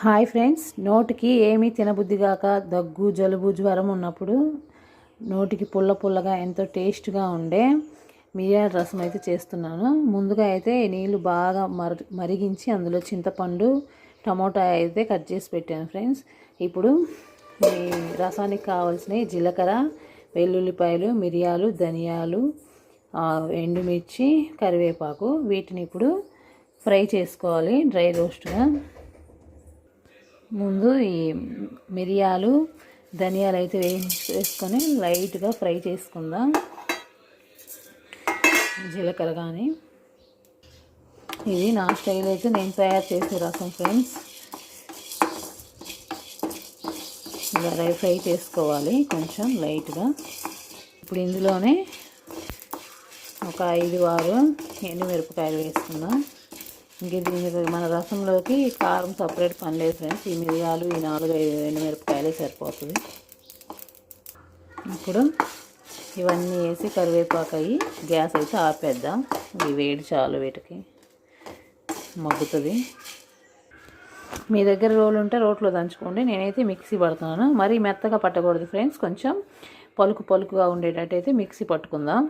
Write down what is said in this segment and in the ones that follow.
Hi friends, నోటికి ఏమీ తినబుద్ధిగాక దగ్గు జలుబు జ్వరం ఉన్నప్పుడు నోటికి పుల్ల పుల్లగా ఎంతో టేస్ట్గా ఉండే మిరియాల రసం అయితే చేస్తున్నాను. ముందుగా అయితే నీళ్ళు బాగా మరిగించి అందులో చింతపండు టమోటా అయితే కట్ చేసి పెట్టాను ఫ్రెండ్స్. ఇప్పుడు ఈ రసానికి కావాల్సిన జీలకర్ర, వెల్లుల్లిపాయలు, మిరియాలు, ధనియాలు, ఎండుమిర్చి, కరివేపాకు వీటిని ఇప్పుడు ఫ్రై చేసుకోవాలి డ్రై రోస్ట్గా. ముందు ఈ మిరియాలు ధనియాలు అయితే వేసుకొని లైట్గా ఫ్రై చేసుకుందాం. జీలకర్ర కానీ ఇది నా స్టైల్ అయితే నేను తయారు చేసే రసం ఫ్రెండ్స్. ఇలా ఫ్రై చేసుకోవాలి కొంచెం లైట్గా. ఇప్పుడు ఇందులోనే ఒక 5-6 ఎండుమిరపకాయలు వేసుకుందాం. ఇంక మన రసంలోకి కారం సపరేట్ పని లేదు ఫ్రెండ్స్. ఈ మిరియాలు, ఈ 4-5 ఎండుమిరపకాయలే సరిపోతుంది. ఇప్పుడు ఇవన్నీ వేసి కరివేపాకు అయ్యి గ్యాస్ అయితే ఆపేద్దాం. ఈ వేడి చాలు, వీటికి మగ్గుతుంది. మీ దగ్గర రోలు ఉంటే రోట్లో దంచుకోండి. నేనైతే మిక్సీ పడుతున్నాను. మరీ మెత్తగా పట్టకూడదు ఫ్రెండ్స్, కొంచెం పలుకుగా ఉండేటట్టయితే మిక్సీ పట్టుకుందాం.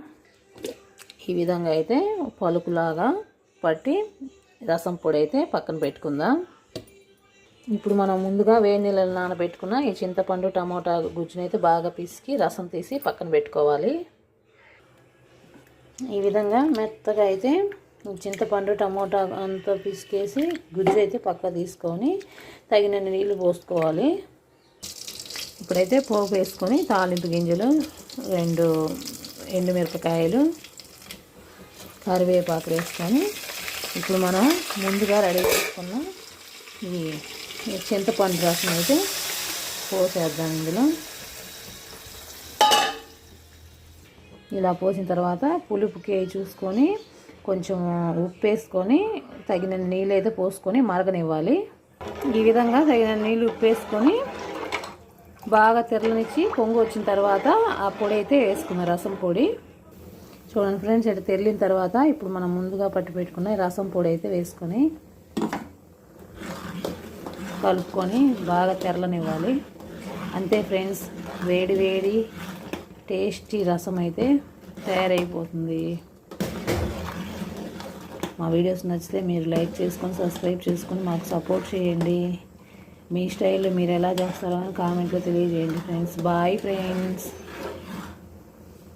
ఈ విధంగా అయితే పలుకులాగా పట్టి రసం పొడి అయితే పక్కన పెట్టుకుందాం. ఇప్పుడు మనం ముందుగా వేడి నీళ్ళని నానబెట్టుకున్న ఈ చింతపండు టమోటా గుజ్జునైతే బాగా పిసికి రసం తీసి పక్కన పెట్టుకోవాలి. ఈ విధంగా మెత్తగా అయితే చింతపండు టమోటా అంతా పిసికేసి గుజ్జు అయితే పక్క తీసుకొని తగినన్ని నీళ్ళు పోసుకోవాలి. ఇప్పుడైతే పోపు వేసుకొని తాలింపు గింజలు, 2 ఎండుమిరపకాయలు, కరివేపాకు వేసుకొని ఇప్పుడు మనం ముందుగా రెడీ చేసుకున్న ఈ చింతపండు రసం అయితే పోసేద్దాం. ఇందులో ఇలా పోసిన తర్వాత పులుపుకి చూసుకొని కొంచెం ఉప్పు వేసుకొని తగిన నీళ్ళు అయితే పోసుకొని మరగనివ్వాలి. ఈ విధంగా తగిన నీళ్ళు ఉప్పు వేసుకొని బాగా తెరలనిచ్చి పొంగు వచ్చిన తర్వాత ఆ పొడి అయితే వేసుకున్నాం, రసం పొడి. చూడండి ఫ్రెండ్స్, ఇట్లా తెరిలిన తర్వాత ఇప్పుడు మనం ముందుగా పట్టి పెట్టుకున్న రసం పొడి అయితే వేసుకొని కలుపుకొని బాగా తెరలనివ్వాలి. అంతే ఫ్రెండ్స్, వేడి వేడి టేస్టీ రసం అయితే తయారైపోతుంది. మా వీడియోస్ నచ్చితే మీరు లైక్ చేసుకొని సబ్స్క్రైబ్ చేసుకొని మాకు సపోర్ట్ చేయండి. మీ స్టైల్లో మీరు ఎలా చేస్తారో అని కామెంట్లో తెలియజేయండి ఫ్రెండ్స్. Bye friends.